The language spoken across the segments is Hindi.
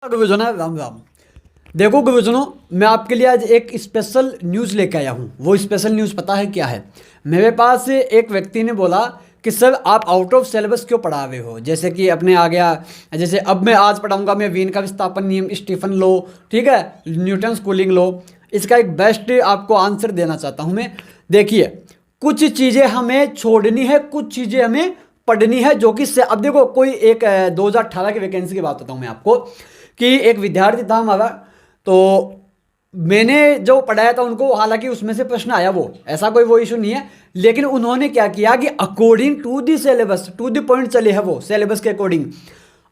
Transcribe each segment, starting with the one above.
गुरुजनों राम राम। देखो गुरुजनों, मैं आपके लिए आज एक स्पेशल न्यूज़ लेकर आया हूँ। वो स्पेशल न्यूज़ पता है क्या है? मेरे पास एक व्यक्ति ने बोला कि सर आप आउट ऑफ सिलेबस क्यों पढ़ा रहे हो। जैसे कि अपने आ गया, जैसे अब मैं आज पढ़ाऊंगा मैं वीन का विस्थापन नियम, स्टीफन लॉ, ठीक है, न्यूटन्स कूलिंग लॉ। इसका एक बेस्ट आपको आंसर देना चाहता हूँ मैं। देखिए, कुछ चीज़ें हमें छोड़नी है, कुछ चीज़ें हमें पढ़नी है, जो कि अब देखो कोई एक 2018 की वैकेंसी की बात बताऊँ मैं आपको कि एक विद्यार्थी था हमारा, तो मैंने जो पढ़ाया था उनको, हालांकि उसमें से प्रश्न आया, वो ऐसा कोई वो इशू नहीं है, लेकिन उन्होंने क्या किया कि according to the syllabus, to the point चले हैं वो सिलेबस के अकॉर्डिंग।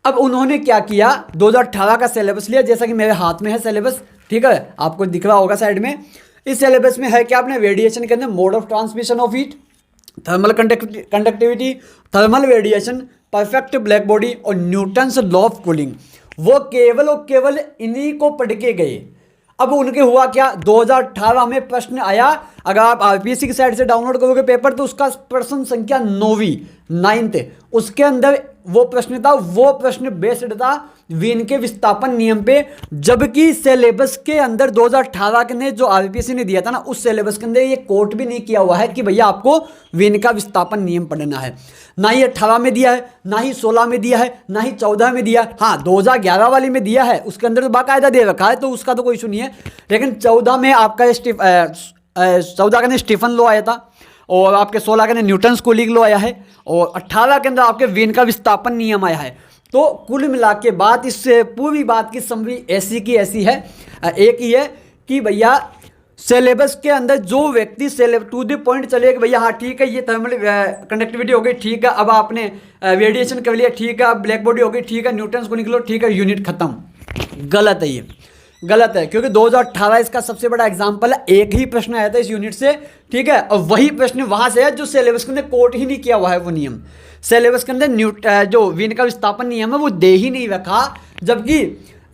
अब उन्होंने क्या किया, 2018 का सिलेबस लिया, जैसा कि मेरे हाथ में है सिलेबस, ठीक है, आपको दिख रहा होगा साइड में। इस सिलेबस में है क्या, आपने रेडिएशन के अंदर mode of transmission of heat, thermal conductivity, thermal radiation, perfect black body और न्यूटन्स लॉ ऑफ कूलिंग, वो केवल और केवल इन्हीं को पढ़ के गए। अब उनके हुआ क्या, 2018 में प्रश्न आया, अगर आप आरपीएससी की साइड से डाउनलोड करोगे पेपर तो उसका प्रश्न संख्या 9वीं 9th, उसके अंदर वो प्रश्न था, वो प्रश्न बेस्ड था वीन के विस्थापन नियम पे। जबकि सिलेबस के अंदर 2018 के ने जो आरपीएससी ने दिया था ना, उस सिलेबस के अंदर ये कोट भी नहीं किया हुआ है कि भैया आपको वीन का विस्थापन नियम पढ़ना है। ना ही 18 में दिया है, ना ही 16 में दिया है, ना ही 14 में दिया है। हाँ, 2011 वाली में दिया है, उसके अंदर तो बाकायदा दे रखा है, तो उसका तो कोई इशू नहीं है। लेकिन 14 में आपका 14 का स्टीफन लॉ आया था, और आपके 16 के अंदर न्यूटन्स कूलिंग लॉ आया है, और 18 के अंदर आपके वीन का विस्थापन नियम आया है। तो कुल मिला के बात, इस पूरी बात की समरी ऐसी की ऐसी है, एक ही है कि भैया सिलेबस के अंदर जो व्यक्ति टू द पॉइंट चले कि भैया हाँ ठीक है, ये थर्मल कंडक्टिविटी हो गई, ठीक है, अब आपने रेडिएशन कर लिया, ठीक है, अब ब्लैक बॉडी हो गई, ठीक है, न्यूटन्स कूलिंग लॉ, ठीक है, यूनिट खत्म। गलत है, ये गलत है, क्योंकि 2018 इसका सबसे बड़ा एग्जाम्पल है। एक ही प्रश्न आया था इस यूनिट से, ठीक है, और वही प्रश्न वहां से है जो सिलेबस के अंदर कोट ही नहीं किया हुआ है। वो नियम सिलेबस के अंदर जो वीन का विस्थापन नियम है वो दे ही नहीं रखा। जबकि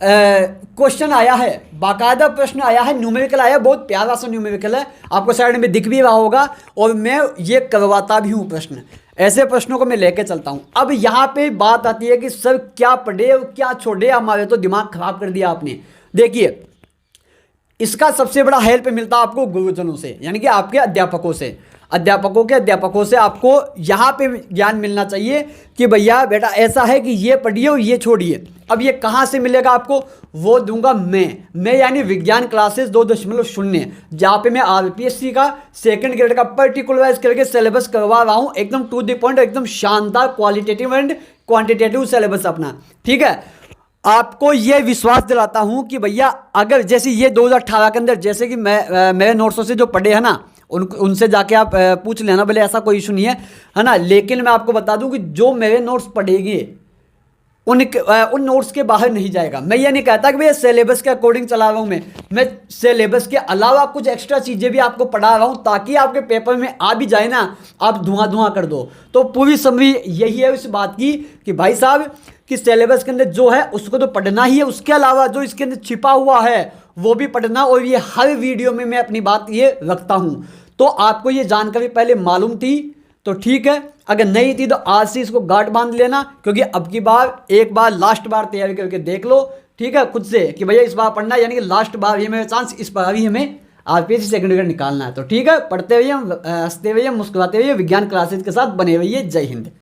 क्वेश्चन आया है, बाकायदा प्रश्न आया है, न्यूमेरिकल आया, बहुत प्यारा सा न्यूमेरिकल है, आपको साइड में दिख भी रहा होगा, और मैं ये करवाता भी हूँ प्रश्न। ऐसे प्रश्नों को मैं लेके चलता हूँ। अब यहाँ पे बात आती है कि सर क्या पढ़े और क्या छोड़े, हमारे तो दिमाग खराब कर दिया आपने। देखिए, इसका सबसे बड़ा हेल्प मिलता है आपको गुरुजनों से, यानी कि आपके अध्यापकों से। अध्यापकों से आपको यहाँ पे ज्ञान मिलना चाहिए कि भैया बेटा ऐसा है कि ये पढ़िए और ये छोड़िए। अब ये कहाँ से मिलेगा आपको, वो दूंगा मैं यानी विज्ञान क्लासेस 2.0, जहाँ पे मैं आरपीएससी का सेकंड ग्रेड का पर्टिकुलराइज करके सिलेबस करवा रहा हूँ, एकदम टू द पॉइंट, एकदम शानदार क्वालिटेटिव एंड क्वांटिटेटिव सिलेबस अपना, ठीक है। आपको ये विश्वास दिलाता हूं कि भैया अगर जैसे ये 2018 के अंदर, जैसे कि मेरे नोट्सों से जो पढ़े हैं ना, उनसे जाके आप पूछ लेना, भले ऐसा कोई इशू नहीं है ना। लेकिन मैं आपको बता दूं कि जो मेरे नोट्स पढ़ेंगे उन नोट्स के बाहर नहीं जाएगा। मैं ये नहीं कहता कि भैया सिलेबस के अकॉर्डिंग चला रहा हूँ, मैं सिलेबस के अलावा कुछ एक्स्ट्रा चीज़ें भी आपको पढ़ा रहा हूँ, ताकि आपके पेपर में आ भी जाए ना, आप धुआं कर दो। तो पूरी समरी यही है इस बात की कि भाई साहब कि सिलेबस के अंदर जो है उसको तो पढ़ना ही है, उसके अलावा जो इसके अंदर छिपा हुआ है वो भी पढ़ना। और ये हर वीडियो में मैं अपनी बात ये रखता हूँ। तो आपको ये जानकारी पहले मालूम थी तो ठीक है, अगर नहीं थी तो आज से इसको गांठ बांध लेना, क्योंकि अब की बार एक बार लास्ट बार तैयारी करके देख लो, ठीक है, खुद से कि भैया इस बार पढ़ना है, यानी कि लास्ट बार ये मेरा चांस, इस बार भी हमें आरपीएससी सेकंड ग्रेड निकालना है। तो ठीक है, पढ़ते हुए, हंसते हुए, मुस्कुराते हुए, विज्ञान क्लासेस के साथ बने हुए। जय हिंद।